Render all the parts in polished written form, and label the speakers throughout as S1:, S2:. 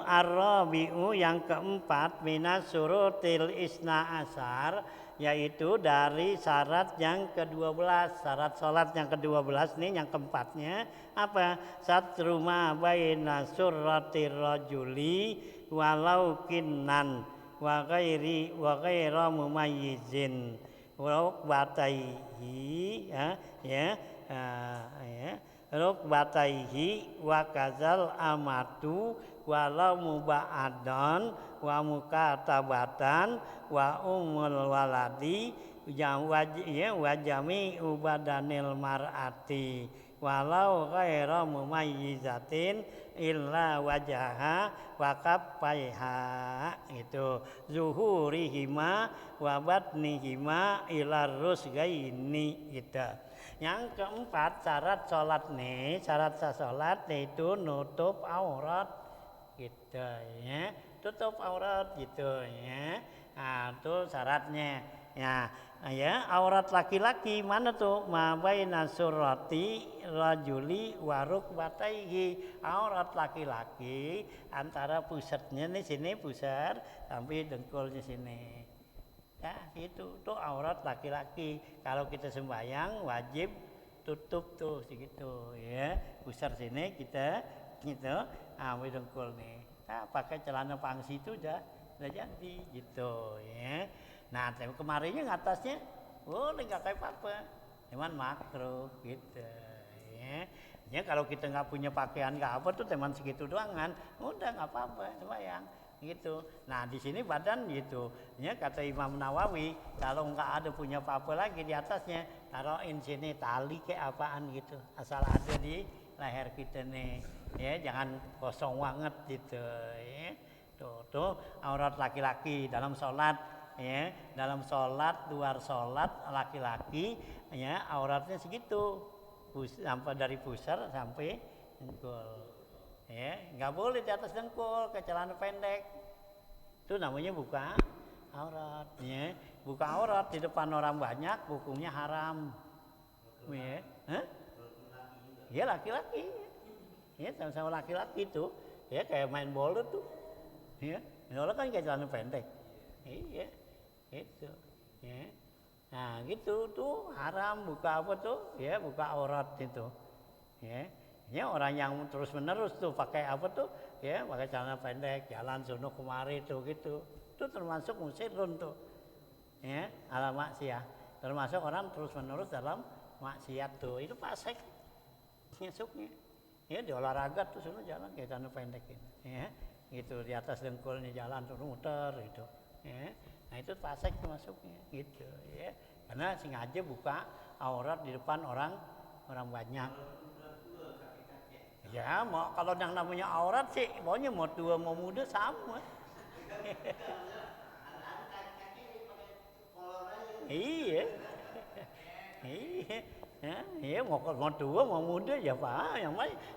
S1: Ar-rabi'u yang keempat minas surutil isna asar, yaitu dari syarat yang ke-12, syarat sholat yang ke-12 nih yang keempatnya apa? Satruma baina surratir rajuli walau kinnan wa ghaira mumayyizin rukbataihi ya rukbataihi wa kazal amatu walau muba'adon wa mukatabatan wa umul waladi wa jami'u badanil mar'ati walau ghaira mumayyizatin illa wajaha wa kaffaiha, itu zuhurihima wa batnihima ila rusgaini gitu. Yang keempat syarat sholat nih, syarat sholat itu nutup aurat gitu ya, tutup aurat gitu ya. Nah itu syaratnya ya aurat laki-laki mana tuh? Ma baina surrati rajuli wa rukbataihi, aurat laki-laki antara pusatnya nih sini pusat sampai dengkulnya sini. Ya itu tuh aurat laki-laki. Kalau kita sembahyang wajib tutup tuh segitu ya, pusar sini kita gitu, dengkul nih. Nah, pakai celana pangsi itu udah jadi gitu ya. Nah kemarinnya ngatasnya boleh nggak kayak apa, cuman makruh gitu ya. Ya kalau kita nggak punya pakaian nggak apa tuh teman segitu doang kan, udah nggak apa-apa sembahyang gitu. Nah di sini badan gitu ya, kata Imam Nawawi kalau nggak ada punya apa-apa lagi di atasnya taruhin sini tali kayak apaan gitu, asal ada di leher kita nih ya, jangan kosong banget gitu ya. Tuh aurat laki-laki dalam sholat ya, dalam sholat luar sholat laki-laki ya auratnya segitu sampai dari pusar sampai dengkul. Ya, nggak boleh di atas dengkul ke celana pendek. Itu namanya buka aurat. Ya, buka aurat di depan orang banyak hukumnya haram. Ya, ya laki-laki. Ya, sama-sama laki-laki itu. Ya, kayak main bola tuh. Ya, bola kan kayak celana pendek. Iya, itu. Ya. Nah, gitu tuh haram buka apa tuh? Ya, buka aurat itu. Ya. Ya orang yang terus menerus tuh pakai apa tuh ya, pakai celana pendek jalan sono kemari tuh gitu, itu termasuk musirun tuh ya, ala maksiat, termasuk orang terus menerus dalam maksiat tuh, itu fasik masuknya ya. Di olahraga tuh sono jalan kayak celana pendek gitu ya, gitu di atas dengkulnya jalan tuh muter gitu ya. Nah itu fasik masuknya gitu ya, karena sengaja buka aurat di depan orang banyak. Ya, mau kalau yang namanya aurat sih, pokoknya mau tua mau muda sama. Iya, iya, mau tua mau muda ya pak.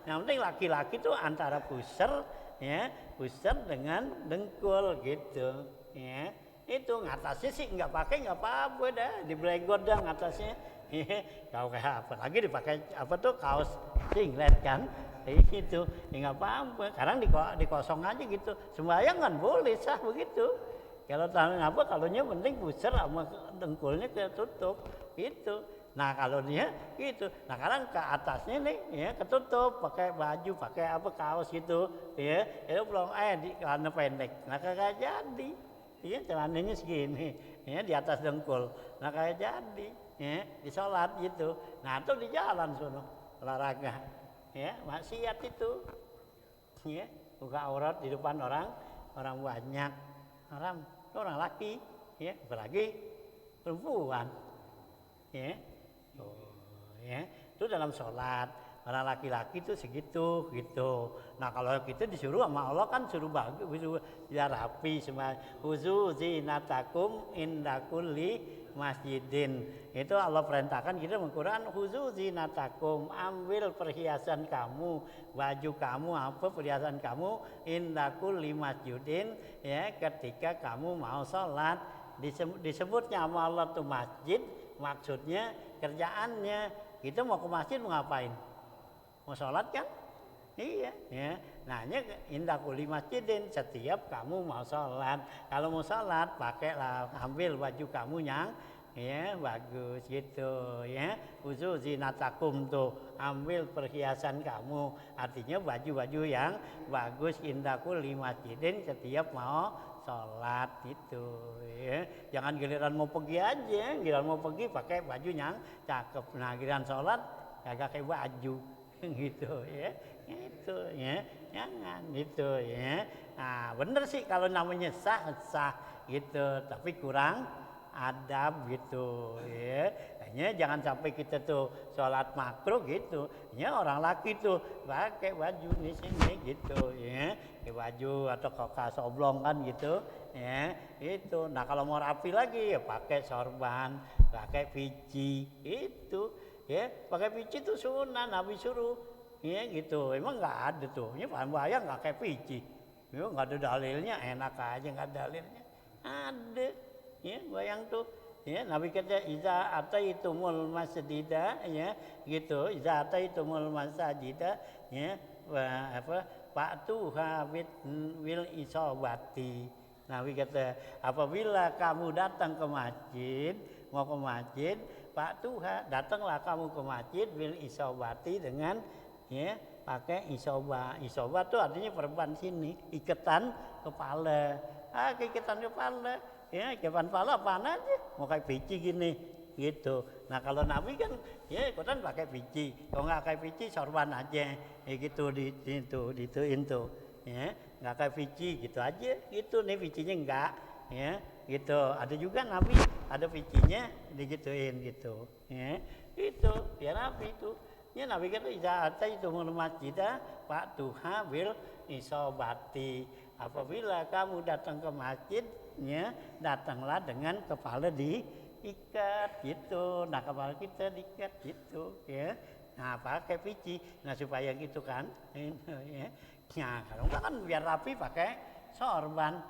S1: Yang penting laki-laki tuh antara pusar, ya, pusar dengan dengkul gitu, ya. Itu ngatasnya sih nggak pakai nggak apa-apa dah, diblegot dah ngatasnya. Kau kayak apa lagi dipakai apa tuh kaos singlet kan? Gitu, ya nggak apa-apa. Sekarang dikosong aja gitu. Sembahyang kan boleh sah begitu. Kalau tangan apa, kalaunya penting pusar sama dengkulnya ketutup gitu. Nah kalau dia gitu, nah sekarang ke atasnya nih ya ketutup pakai baju, pakai apa kaos gitu, ya itu belum di celana pendek, nah kagak jadi, ya celananya segini, ya di atas dengkul, nah kagak jadi, ya di sholat gitu, nah itu di jalan sono olahraga. Ya maksiat itu ya, buka aurat di depan orang banyak haram, orang laki ya, apalagi perempuan ya. Ya itu dalam sholat orang laki-laki itu segitu gitu. Nah kalau kita disuruh sama Allah kan suruh bagus, ya rapi semua, khuzu zinatakum inda kulli masjidin. Itu Allah perintahkan kita Al-Quran, khuzu zinatakum, ambil perhiasan kamu, baju kamu, apa perhiasan kamu, inda kulli masjidin, ya ketika kamu mau sholat. Disebutnya sama Allah tuh masjid, maksudnya kerjaannya kita mau ke masjid mau ngapain? Mau sholat kan? Iya ya. Nah, indah kuli masjidin, setiap kamu mau sholat. Kalau mau sholat, pakailah, ambil baju kamu yang ya bagus gitu ya. Khusus zinatakum tuh, ambil perhiasan kamu. Artinya baju-baju yang bagus, indah kuli masjidin, setiap mau sholat gitu ya. Jangan giliran mau pergi aja, giliran mau pergi pakai baju yang cakep. Nah, giliran sholat kagak kayak baju gitu ya. Itu ya, jangan gitu ya. Nah, bener sih kalau namanya sah gitu, tapi kurang adab gitu ya. Hanya jangan sampai kita tuh sholat makruh gitu. Ya orang laki tuh pakai baju di sini gitu ya. Pakai baju atau kokas oblong kan gitu ya. Itu. Nah, kalau mau rapi lagi ya pakai sorban, pakai pici itu ya. Pakai pici tuh sunnah, Nabi suruh. Ya gitu, emang nggak ada tuh, ini bayang nggak kayak pici, ya nggak ada dalilnya, enak aja nggak ada dalilnya, ada, ya bayang tuh, ya Nabi kata iza ataitumul masjida, ya gitu, iza ataitumul masjida, ya apa fa'tuha wil isobati. Nabi kata apabila kamu datang ke masjid, mau ke masjid, fa'tuha, datanglah kamu ke masjid wil isobati dengan ya pakai isoba. Isoba tuh artinya perban sini, iketan kepala. Iketan kepala ya, iketan kepala apaan aja, mau kayak pici gini gitu. Nah, kalau Nabi kan ya ikutan pakai pici, kalau nggak kayak pici sorban aja ya gitu, dituin tuh ya, nggak kayak pici gitu aja gitu. Nih picinya enggak ya gitu. Ada juga Nabi ada picinya digituin gitu ya, itu ya Nabi itu. Ya Nabi kata iza ataitumul masjidah fa'tuha bil isobati. Apabila kamu datang ke masjidnya, datanglah dengan kepala diikat gitu. Nah, kepala kita diikat gitu ya. Nah, pakai pici. Nah, supaya gitu kan. Ya. Nah, kalau enggak kan biar rapi pakai sorban.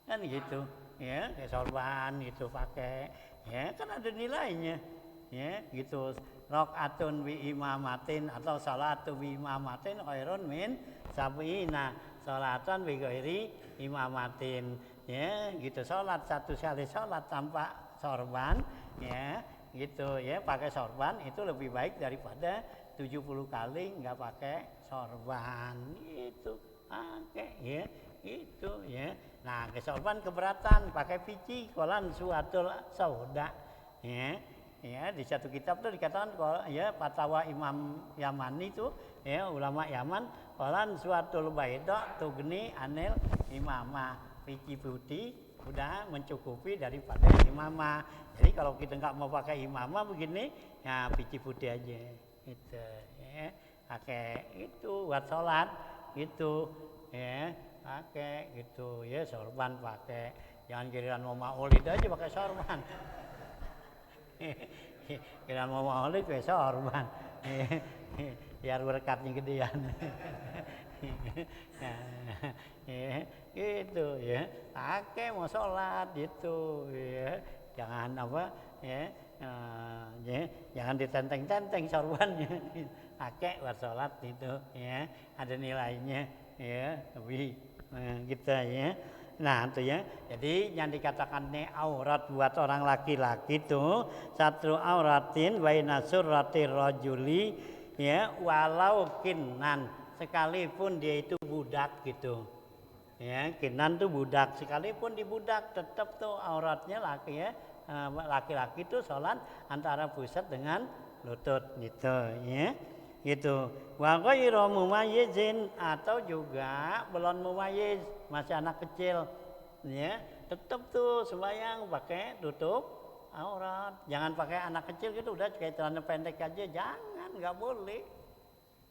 S1: Kan gitu. Ya, kayak sorban gitu pakai. Ya, kan ada nilainya. Ya, gitu. Rokatun bi imamatin atau salatu bi imamatin khairun min sab'ina salatan bi ghairi imamatin ya gitu. Salat satu kali salat tanpa sorban ya gitu ya, pakai sorban itu lebih baik daripada 70 kali enggak pakai sorban itu pakai ya itu ya. Nah, ke sorban keberatan pakai pici kolan suatul sauda ya. Ya, di satu kitab tuh dikatakan kalau ya fatwa Imam Yamani itu ya ulama Yaman qalan suatul baida tugni anil imamah, pici putih udah mencukupi daripada imamah. Jadi kalau kita nggak mau pakai imamah begini ya pici putih aja gitu ya, pakai itu buat sholat gitu ya, pakai gitu ya, sorban pakai, jangan giliran mau maulid aja pakai sorban. Kira mau maulid pakai sorban, biar berkatnya gedean. Gitu ya, pakai mau sholat gitu ya, jangan apa ya, jangan ditenteng-tenteng sorbannya, pakai buat sholat itu ya, ada nilainya ya, lebih kita ya. Nah itu ya, jadi yang dikatakan aurat buat orang laki-laki itu satu auratin baina surrati rajuli ya, walau kinan, sekalipun dia itu budak gitu ya, kinan tuh budak, sekalipun di budak tetap tuh auratnya laki ya, laki-laki tuh sholat antara pusat dengan lutut gitu ya gitu. Wa ghairu mumayyizin, atau juga belum mumayyiz, masih anak kecil ya, tetap tuh sembahyang pakai tutup aurat. Jangan pakai anak kecil gitu udah kayak celana pendek aja, jangan, nggak boleh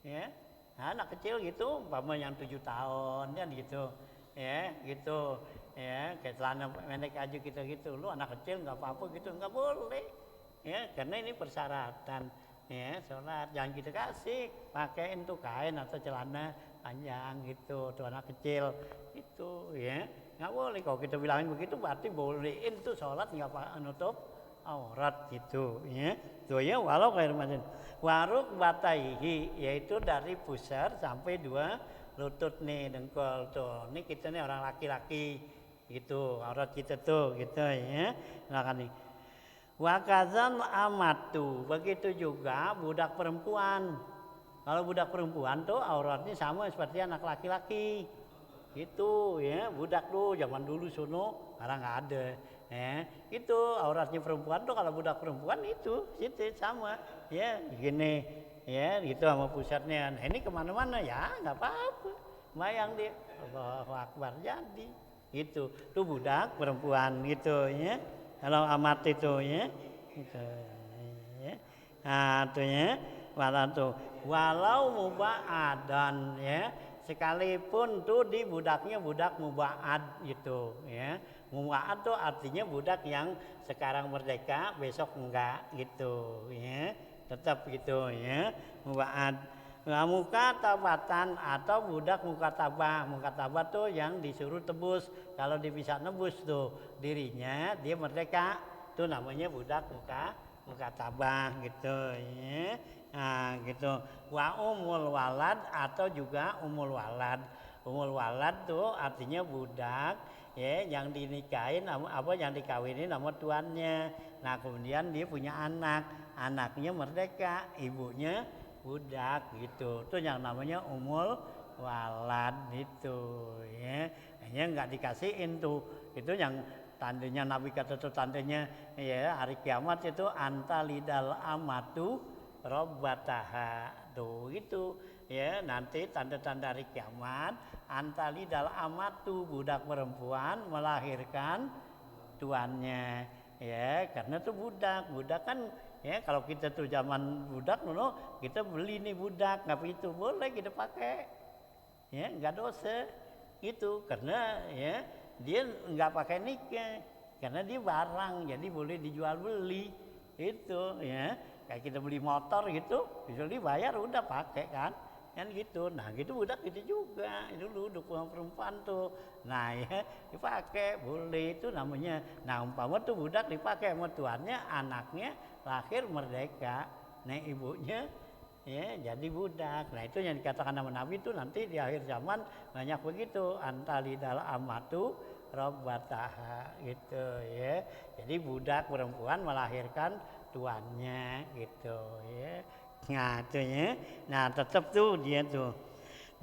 S1: ya. Nah, anak kecil gitu umpama yang 7 tahun kan gitu ya, gitu ya, kayak celana pendek aja gitu lu anak kecil nggak apa-apa gitu, nggak boleh ya, karena ini persyaratan ya sholat. Jangan kita kasih pakein tuh kain atau celana panjang gitu tuh anak kecil itu ya, nggak boleh. Kalau kita bilangin begitu berarti bolehin tuh sholat nggak nutup aurat gitu ya. Tuh ya, walau kayak macam waruk bataihi, yaitu dari pusar sampai 2 lutut nih, dengkul tuh. Ini kita nih orang laki-laki gitu, aurat kita tuh gitu ya. Nah kan nih. Wakazan amatu, begitu juga budak perempuan. Kalau budak perempuan tuh auratnya sama seperti anak laki-laki. Itu ya, budak tuh zaman dulu sono sekarang nggak ada. Itu auratnya perempuan tuh kalau budak perempuan itu sama. Ya, gini ya, gitu sama pusatnya. Nah, ini kemana-mana ya, nggak apa-apa. Bayang dia, Allahu Akbar jadi. Itu tuh budak perempuan gitu ya. Kalau amat itu ya. Gitu, ya. Nah, tuh ya. Walau muba'adan ya, sekalipun tuh di budaknya budak muba'ad gitu ya. Muba'ad tuh artinya budak yang sekarang merdeka besok enggak gitu ya, tetap gitu ya, muba'ad. Mukatabatan atau budak mukatabah tuh yang disuruh tebus. Kalau dia bisa nebus tuh dirinya, dia merdeka, tuh namanya budak mukatabah gitu ya. Nah gitu. Wa umul walad atau juga umul walad. Umul walad tuh artinya budak ya yang dinikahin apa yang dikawinin sama tuannya. Nah kemudian dia punya anak, anaknya merdeka, ibunya budak gitu. Itu yang namanya umul walad itu ya. Hanya nggak dikasihin tuh. Itu yang tandanya Nabi kata tuh tandanya ya hari kiamat itu antalidal amatu robbataha tuh itu ya, nanti tanda-tanda hari kiamat antalidal amatu budak perempuan melahirkan tuannya ya, karena tuh budak kan ya, kalau kita tuh zaman budak dulu kita beli nih budak nggak itu boleh kita pakai ya, nggak dosa itu karena ya dia nggak pakai nikah karena dia barang jadi boleh dijual beli itu ya, kayak kita beli motor gitu bisa dibayar udah pakai kan gitu. Nah gitu budak gitu juga itu dulu perempuan tuh, nah ya dipakai boleh itu namanya. Nah umpama tuh budak dipakai sama tuannya, anaknya lahir merdeka, nah ibunya ya jadi budak. Nah itu yang dikatakan nama Nabi itu nanti di akhir zaman banyak begitu antalidal amatu robbataha gitu ya, jadi budak perempuan melahirkan tuannya gitu ya. Nah itu ya, nah tetap tuh dia tuh.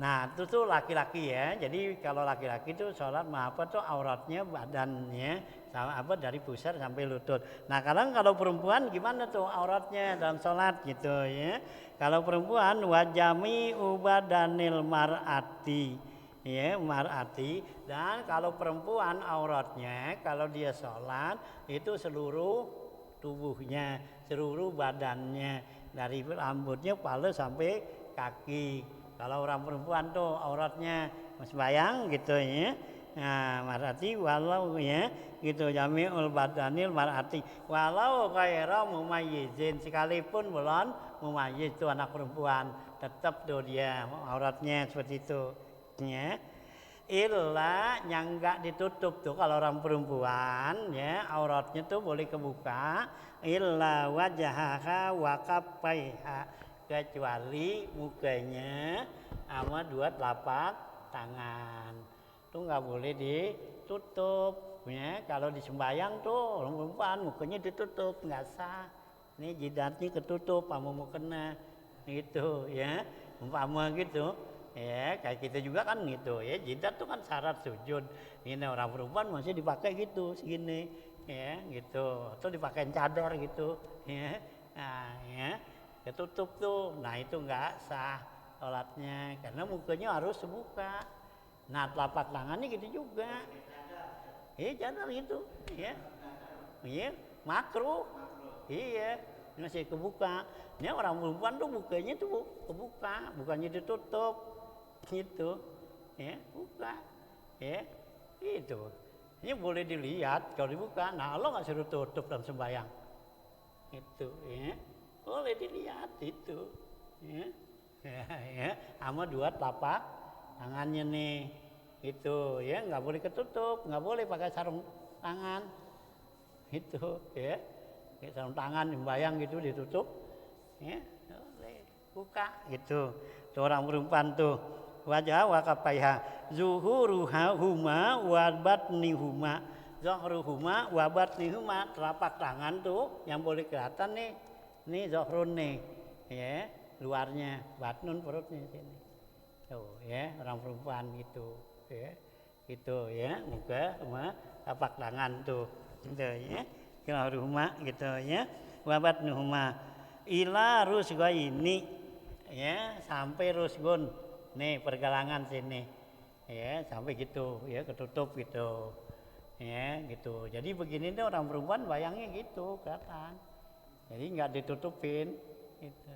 S1: Nah itu tuh laki-laki ya, jadi kalau laki-laki tuh sholat apa tuh auratnya badannya sama apa dari pusar sampai lutut. Nah kalau perempuan gimana tuh auratnya dalam sholat gitu ya. Kalau perempuan wajami ubadanil mar'ati ya, mar'ati. Dan kalau perempuan auratnya kalau dia sholat itu seluruh tubuhnya, seluruh badannya dari rambutnya kepala sampai kaki. Kalau orang perempuan tuh auratnya sembahyang gitu ya. Nah, mar'ati walau ya gitu jami'ul badanil mar'ati walau ghaira mumayyizin, sekalipun belum mumayyiz itu anak perempuan tetap tuh dia auratnya seperti itu ya. Illa yang enggak ditutup tuh kalau orang perempuan ya auratnya tuh boleh kebuka illa wajahaha wa kaffaiha, kecuali mukanya sama dua telapak tangan tuh nggak boleh ditutup ya. Kalau di sembahyang tuh orang perempuan mukanya ditutup nggak sah, ini jidatnya ketutup sama mukena gitu ya, umpama gitu ya. Kayak kita juga kan gitu ya, jidat tuh kan syarat sujud. Ini orang perempuan masih dipakai gitu segini ya gitu, atau dipakai cadar gitu ya. Nah ya ketutup tuh, nah itu nggak sah sholatnya karena mukanya harus terbuka. Nah telapak tangannya gitu juga cadar gitu ya, makruh iya masih kebuka. Ini orang perempuan tuh mukanya tuh kebuka bukannya ditutup gitu ya, buka ya itu. Ini boleh dilihat kalau dibuka. Nah Allah nggak suruh tutup dalam sembahyang itu ya, boleh dilihat itu ya, ya sama dua telapak tangannya nih itu ya, nggak boleh ketutup, nggak boleh pakai sarung tangan itu ya, kayak sarung tangan sembahyang gitu ditutup ya, boleh buka gitu tuh orang perempuan tuh wajah wa kafaiha zuhuruha huma wa batnihuma zahruhuma wa batnihuma telapak tangan tuh yang boleh kelihatan nih zahrun nih ya luarnya batnun perutnya sini tuh ya orang perempuan gitu ya gitu ya muka sama telapak tangan tuh gitu ya zahruhuma gitu ya wa batnihuma ila rusghaini ya sampai rusgun nih pergelangan sini ya sampai gitu ya ketutup gitu ya gitu jadi begini nih orang perempuan bayangnya gitu kelihatan jadi nggak ditutupin gitu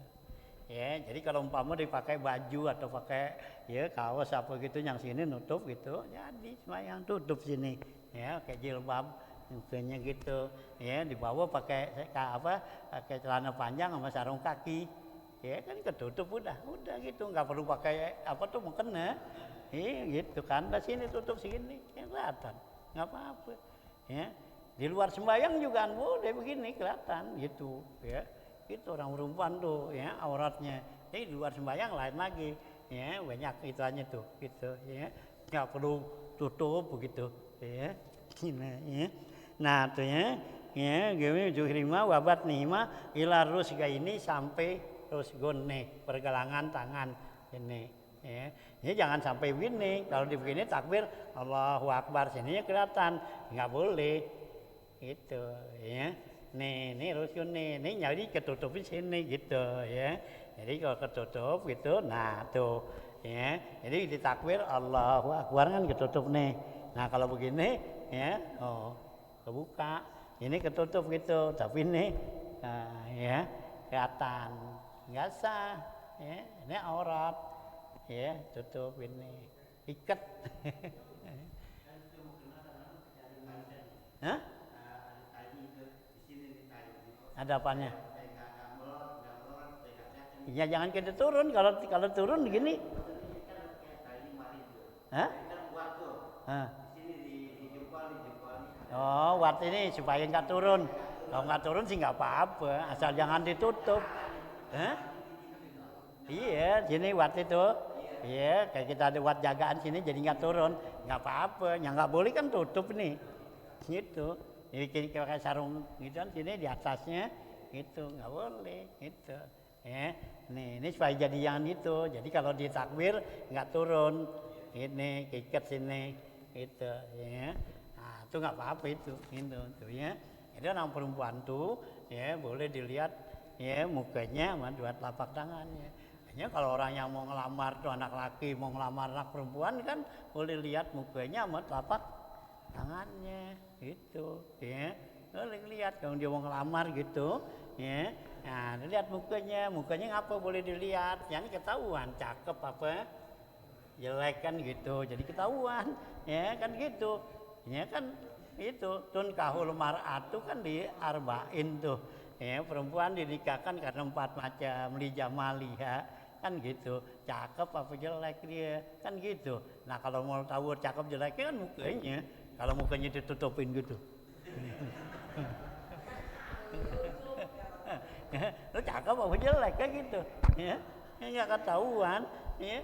S1: ya jadi kalau umpama dipakai baju atau pakai ya kaos apa gitu yang sini nutup gitu jadi sembahyang tutup sini ya kayak jilbab mukanya gitu ya di bawah pakai pakai celana panjang sama sarung kaki ya kan ketutup udah gitu nggak perlu pakai apa tuh mukena gitu kan dari sini tutup sini kelihatan nggak apa-apa ya di luar sembahyang juga kan boleh begini kelihatan gitu ya itu orang perempuan tuh ya auratnya jadi di luar sembahyang lain lagi ya banyak ituannya tuh gitu ya nggak perlu tutup begitu ya nah tuh ya gini juhrima wabat nihima ila rusga ini sampai rusgun nih pergelangan tangan ini ya jangan sampai begini kalau begini takbir Allahu Akbar sininya kelihatan nggak boleh gitu ya nih rusgun nih jadi ketutupin sini gitu ya jadi kalau ketutup gitu nah tuh ya jadi ditakbir Allahu Akbar kan ketutup nih nah kalau begini ya kebuka ini ketutup gitu tapi nih ya kelihatan nggak sah ya ini aurat ya tutup ini ikat Hah? Ada apanya? Ya jangan kita turun kalau turun begini Hah? Oh, wat ini supaya nggak turun. Kalau nggak turun sih nggak apa-apa, asal jangan ditutup. Hah? Iya, sini wat itu. Iya, kayak kita ada wat jagaan sini jadi nggak turun, nggak apa-apa. Yang nggak boleh kan tutup nih, gitu. Jadi kayak sarung gitu kan sini di atasnya, gitu nggak boleh, gitu. Ya, nih ini supaya jadi yang itu. Jadi kalau ditakbir nggak turun, ini ikat sini, gitu. Ya. Itu nggak apa-apa itu tuh ya. Jadi orang perempuan tuh ya boleh dilihat ya mukanya sama dua telapak tangannya. Hanya kalau orang yang mau ngelamar tuh anak laki mau ngelamar anak perempuan kan boleh lihat mukanya sama telapak tangannya gitu ya. Boleh lihat kalau dia mau ngelamar gitu ya. Nah lihat mukanya ngapa boleh dilihat? Yang ketahuan cakep apa jelek kan gitu. Jadi ketahuan ya kan gitu. Ya kan itu tun kahul mar'atu kan di arba'in tuh ya perempuan dinikahkan karena 4 macam li jamaliha kan gitu cakep apa jelek dia kan gitu nah kalau mau tahu cakep jeleknya kan mukanya kalau mukanya ditutupin gitu lu cakep apa jelek kan gitu ya nggak ketahuan ya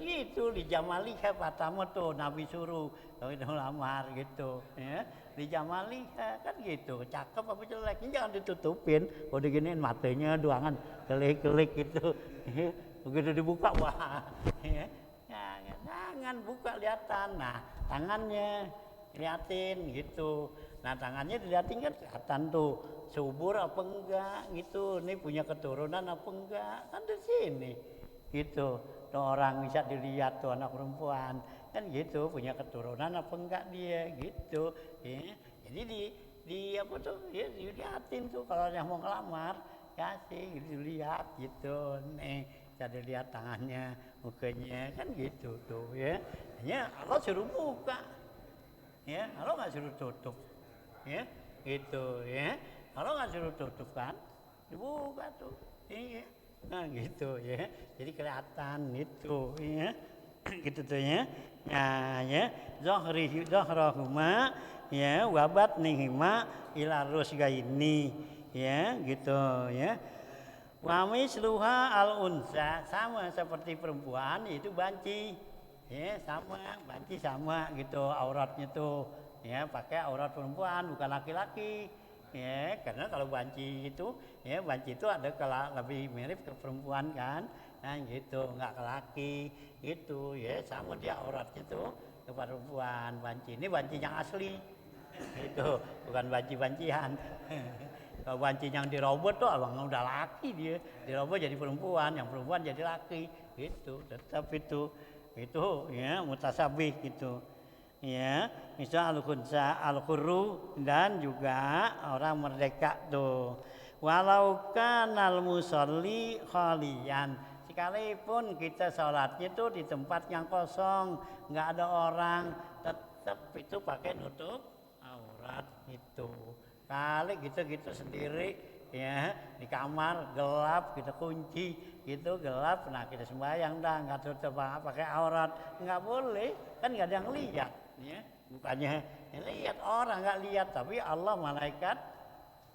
S1: gitu di jamaliha pertama tuh Nabi suruh kalau itu lamar gitu ya di jamaliha kan gitu cakep apa jelek ini jangan ditutupin udah giniin matanya doangan kelik-kelik gitu ya. Begitu dibuka wah ya jangan buka lihatan nah tangannya liatin gitu nah tangannya dilihatin kan kelihatan tuh subur apa enggak gitu ini punya keturunan apa enggak kan di sini gitu tuh orang bisa dilihat tuh anak perempuan kan gitu punya keturunan apa enggak dia gitu ya jadi di apa tuh ya dilihatin tuh kalau yang mau ngelamar ya sih dilihat gitu nih bisa dilihat tangannya mukanya kan gitu tuh ya hanya Allah suruh buka ya Allah nggak suruh tutup ya gitu ya kalau nggak suruh tutup kan dibuka tuh iya nah gitu ya jadi kelihatan gitu ya gitu tuh ya ya zahrahuma ya wabat nihima ila rusgaini ya gitu ya Wa misluha al-unsa, sama seperti perempuan itu banci. Ya, sama, banci sama gitu auratnya tuh. Ya, pakai aurat perempuan bukan laki-laki. Ya, karena kalau banci itu, ya banci itu ada lebih mirip ke perempuan kan. Nah, gitu, enggak ke laki gitu. Ya, sama dia auratnya tuh ke perempuan. Banci ini banci yang asli. Itu bukan banci-bancian. Kalau banci yang dirobot tuh abang udah laki dia, dirobot jadi perempuan, yang perempuan jadi laki, gitu. Tetap itu ya mutasabih gitu. Ya, misal al-khunsa, al-khurru dan juga orang merdeka tuh. Walau kanal musolli khalian, sekalipun kita sholatnya tuh di tempat yang kosong, nggak ada orang, tetap itu pakai nutup aurat itu. Kali gitu sendiri ya di kamar gelap kita kunci gitu gelap, nah kita sembahyang dah nggak tutup pakai aurat, nggak boleh kan, nggak ada yang lihat ya, bukannya lihat orang nggak lihat tapi Allah malaikat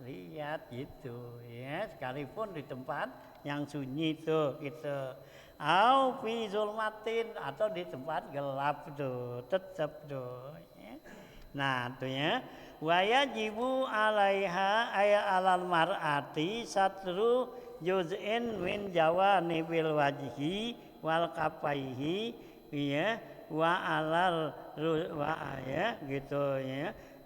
S1: lihat gitu ya, sekalipun di tempat yang sunyi tuh gitu, au fi zulmatin atau di tempat gelap tuh tetap tuh ya. Nah tuh ya, wayajibu alaiha aya alal mar'ati satru juz'in min jawanibil wajhi wal kafaihi ya wa alal wa ya gitu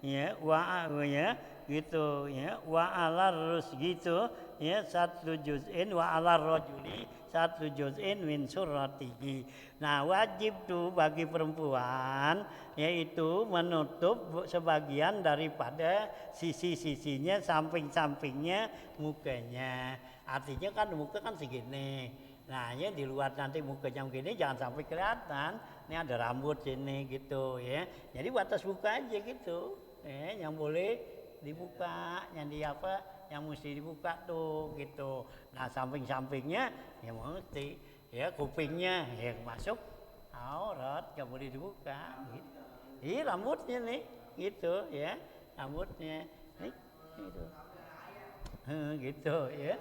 S1: ya wa ya gitu ya wa alal rus gitu ya satu juz'in wa alal rajuli satu juz'in min suratihi. Nah wajib tuh bagi perempuan yaitu menutup sebagian daripada sisi-sisinya, samping-sampingnya, mukanya. Artinya kan muka kan segini. Nah ya di luar nanti mukanya begini jangan sampai kelihatan. Ini ada rambut sini gitu ya. Jadi batas buka aja gitu. Yang boleh dibuka, yang di apa, yang mesti dibuka tuh gitu. Nah samping-sampingnya ya mesti ya, kupingnya ya masuk aurat, nggak boleh dibuka gitu. Ini rambutnya nih gitu ya, rambutnya nih gitu. Gitu ya.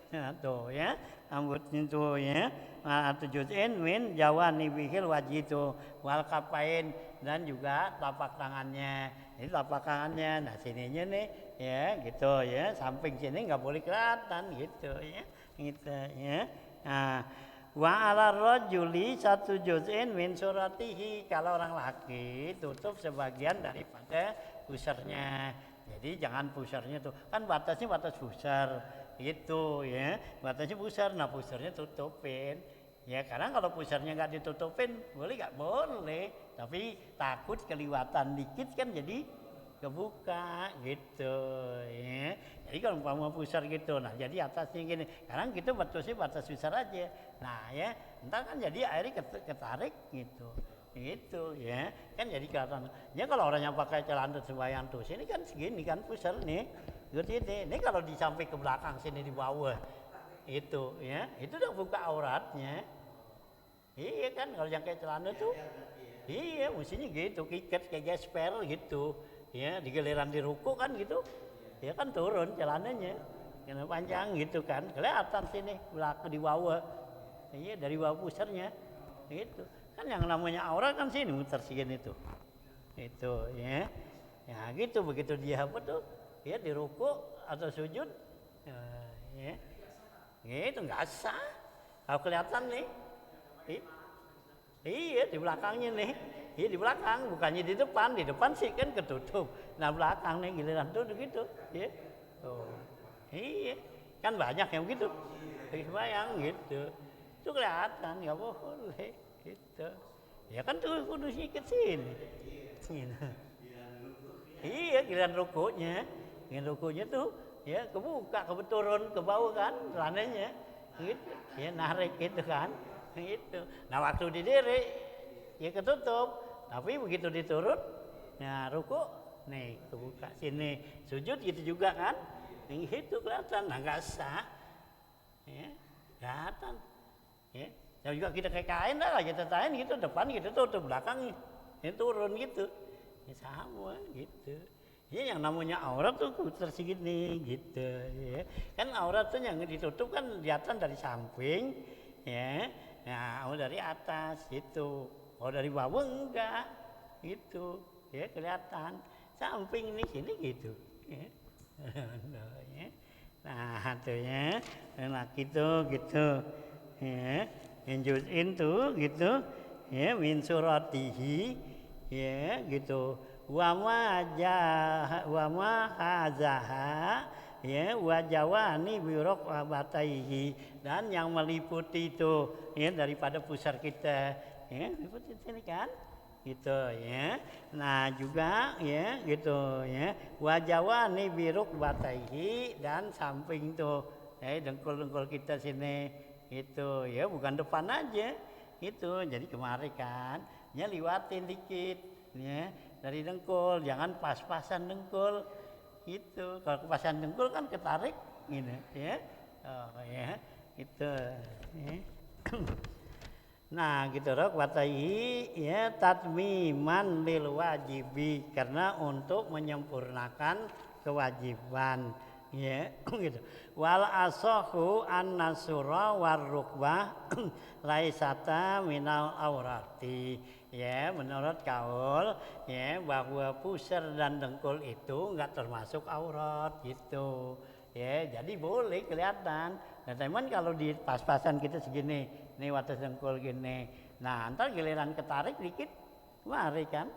S1: Nah, tuh ya, rambutnya tuh ya. Atau juz'in min jawani bihil wajitu wal kapain, dan juga telapak tangannya. Ini telapak tangannya, nah sininya nih ya gitu ya, samping sini nggak boleh kelihatan gitu ya, gitu ya. Nah, wa ala rajuli satu juz'in min suratihi, kalau orang laki tutup sebagian daripada pusarnya. Jadi jangan pusarnya tuh, kan batasnya batas pusar itu ya, batasnya pusar, nah pusarnya tutupin ya, karena kalau pusarnya nggak ditutupin boleh nggak boleh, tapi takut keliwatan dikit kan jadi kebuka gitu ya. Jadi kalau umpama pusar gitu, nah jadi atasnya gini, sekarang gitu batasnya batas besar aja, nah ya entar kan jadi airnya ketarik gitu ya, kan jadi kelihatan ya. Kalau orang yang pakai celana sembahyang tuh sini kan segini kan pusar nih gitu ini kalau di samping ke belakang sini di bawah itu ya, itu udah buka auratnya. Iya kan, kalau yang kayak celana tuh iya mestinya gitu, kiket kayak gesper gitu ya, di giliran di ruku kan gitu ya kan turun celananya karena panjang gitu kan, kelihatan sini belakang di bawah iya, dari bawah pusarnya gitu kan. Yang namanya aurat kan sini muter segini itu ya gitu. Begitu dia apa tuh ya, di ruku atau sujud ya gitu nggak sah kalau kelihatan nih. Iya di belakangnya nih, iya di belakang, bukannya di depan sih kan ketutup. Nah belakang nih giliran tuh gitu, ya. Tuh, iya kan banyak yang gitu, bayang gitu, itu kelihatan nggak boleh gitu. Ya kan tuh kudu sedikit sini. Iya giliran rukunya tuh, ya kebuka, kebeturun ke bawah kan, celananya, gitu, ya narik gitu kan. Itu. Nah waktu didiri ya ketutup, tapi begitu diturun, nah ruku nih kebuka sini, sujud gitu juga kan, itu kelihatan, nah nggak sah, ya kelihatan, ya. Dan juga kita kayak kain lah, kita kain gitu depan gitu tutup belakang, ini turun gitu, ya sama gitu, Ya, yang namanya aurat tuh tersegini gitu ya. Kan aurat tuh yang ditutup kan kelihatan dari samping ya. Nah, dari atas gitu. Kalau dari bawah enggak gitu. Ya kelihatan. Samping ini sini gitu. Ya. Ya. Nah, tuh ya. Nah, gitu. Ya. Injusin tuh gitu. Ya, min suratihi ya gitu. Wa ma hazaha ya wa jawani birok abataihi dan yang meliputi itu ya daripada pusar kita ya meliputi sini kan gitu ya. Nah juga ya gitu ya wa jawani birok bataihi dan samping tuh ya dengkul-dengkul kita sini itu ya bukan depan aja itu jadi kemarin kan ya liwatin dikit ya dari dengkul jangan pas-pasan dengkul gitu kalau kepasan dengkul kan ketarik gitu ya oh ya itu ya. Nah gitu rok watai ya tatmiman lil wajibi karena untuk menyempurnakan kewajiban ya gitu wal asahu an nasura war rukbah laisata minal aurati ya menurut kaul ya bahwa pusar dan dengkul itu enggak termasuk aurat gitu ya jadi boleh kelihatan nah teman kalau di pas-pasan kita segini nih watas dengkul gini nah ntar giliran ketarik dikit mari kan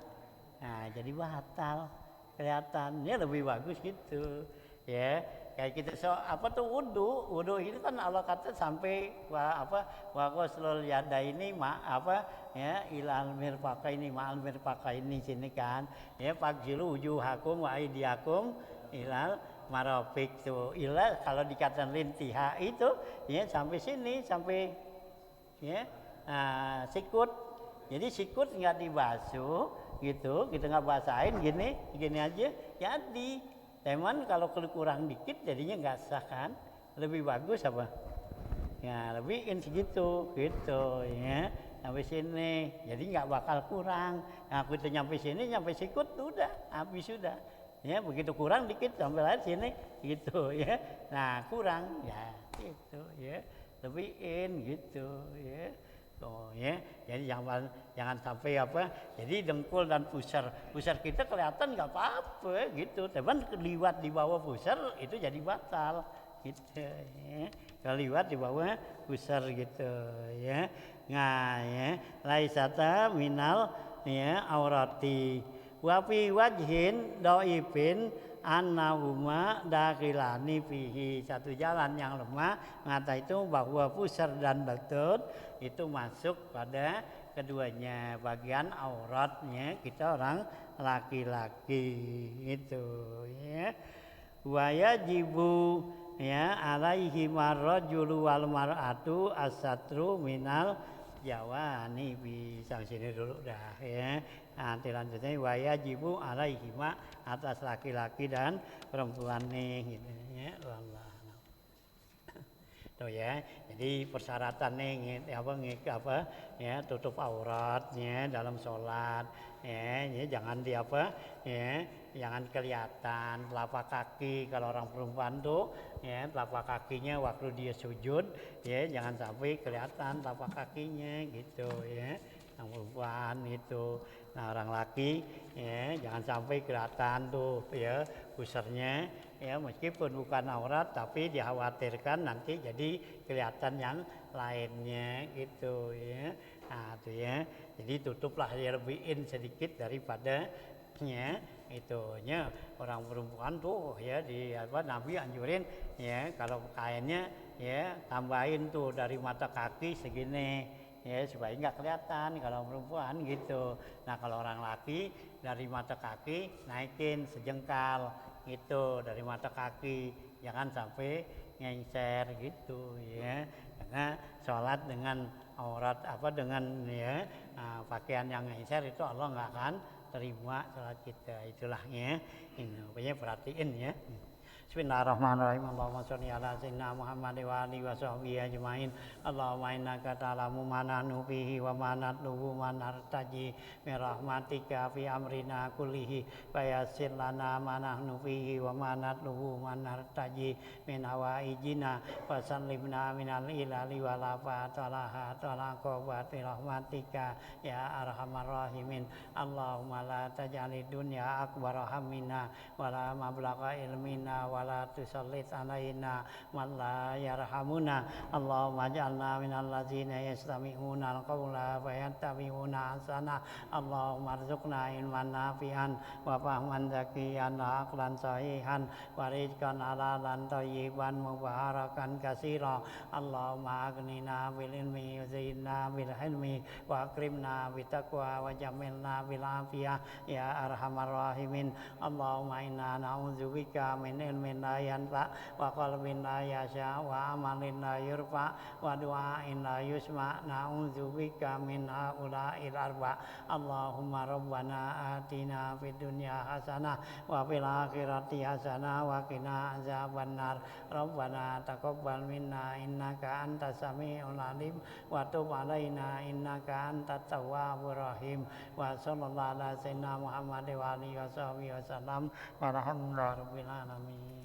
S1: nah jadi batal kelihatannya lebih bagus gitu ya kayak kita apa tuh wudu itu kan Allah kata sampai wa qoslul yada ini ya ilal mirfaqa ini ma'al mirfaqa ini sini kan ya fagsilu wujuhakum wa aydiyakum ilal marafik tuh ilal kalau dikatakan lintiha itu ya sampai sini sampai ya sikut jadi sikut nggak dibasuh gitu kita nggak basahin gini aja jadi teman kalau kurang dikit jadinya nggak sah kan lebih bagus apa ya lebihin segitu gitu ya sampai sini jadi nggak bakal kurang nah kita nyampe sini nyampe sikut udah habis sudah ya begitu kurang dikit sampai lain sini gitu ya nah kurang ya gitu ya lebihin gitu ya oh ya jadi jangan sampai jadi dengkul dan pusar kita kelihatan nggak apa-apa gitu teman liwat di bawah pusar itu jadi batal gitu ya kalau liwat di bawah pusar gitu ya nah ya laisata minal ya aurati wa fi wajhin dhaifin annahuma dakhilani fihi satu jalan yang lemah mengata itu bahwa pusar dan lutut itu masuk pada keduanya bagian auratnya kita orang laki-laki itu ya wa yajibu ya alaihi marrajulu wal mar'atu as-satru minal jawani bisa sini dulu dah ya nanti lanjutnya wa yajibu alaihima atas laki-laki dan perempuan nih gitu ya Allah tuh ya jadi persyaratan nih apa ya tutup auratnya dalam sholat ya jangan ya jangan kelihatan telapak kaki kalau orang perempuan tuh ya telapak kakinya waktu dia sujud ya jangan sampai kelihatan telapak kakinya gitu ya yang perempuan itu nah orang laki ya jangan sampai kelihatan tuh ya pusarnya ya meskipun bukan aurat tapi dikhawatirkan nanti jadi kelihatan yang lainnya gitu ya nah tuh ya jadi tutuplah ya lebihin sedikit daripada ya itunya orang perempuan tuh ya di Nabi anjurin ya kalau kainnya ya tambahin tuh dari mata kaki segini ya supaya nggak kelihatan kalau perempuan gitu. Nah kalau orang laki dari mata kaki naikin sejengkal gitu dari mata kaki jangan sampai ngencer gitu ya karena sholat dengan aurat dengan ya pakaian yang ngencer itu Allah nggak akan terima sholat kita itulah ya ini pokoknya perhatiin ya Bismillahirrahmanirrahim. Allahumma sholli ala sayyidina Muhammad wa alihi wa sahbihi ajmain. Allahumma innaka ta'lamu ma nahnu fihi wa ma natlubu ma nartaji min rahmatika fi amrina kullihi wa yassir lana ma nahnu fihi wa ma natlubu ma nartaji min hawaijina wa sallimna minal ilali wal afat wal ahat wal aqobat bi rahmatika ya arhamar rahimin. Allahumma la taj'alid dunya akbar hammina wa la mablagha ilmina wa la tusallit alaina man la yarhamuna. Allahumma ij'alna minal ladzina yastami'una al-qawla fayattabi'una ahsana. Allahumma arzuqna ilman nafi'an wa fahman zakiyan wa aqlan sahihan wa rizqan halalan thayyiban mubarakan katsira. Allahumma aghnina bil ilmi wa zidna bil hilmi wa akrimna bit taqwa wa jamilna bil afiyah ya arhamar rahimin. Allahumma inna na'udzubika min ilmin la yanfa wa qalbin la yasha wa amalin la yurfa wa du'ain la yusma. Na'udzubika min haula'il arba. Allahumma rabbana atina fid dunya hasanah wa fil akhirati hasanah wa qina azabannar. Rabbana taqabbal minna innaka antas samiul alim wa tub alaina innaka antat tawwabur rahim. Wa sallallahu ala sayyidina Muhammad wa alihi wa sahbihi wasallam. Walhamdulillahi rabbil alamin.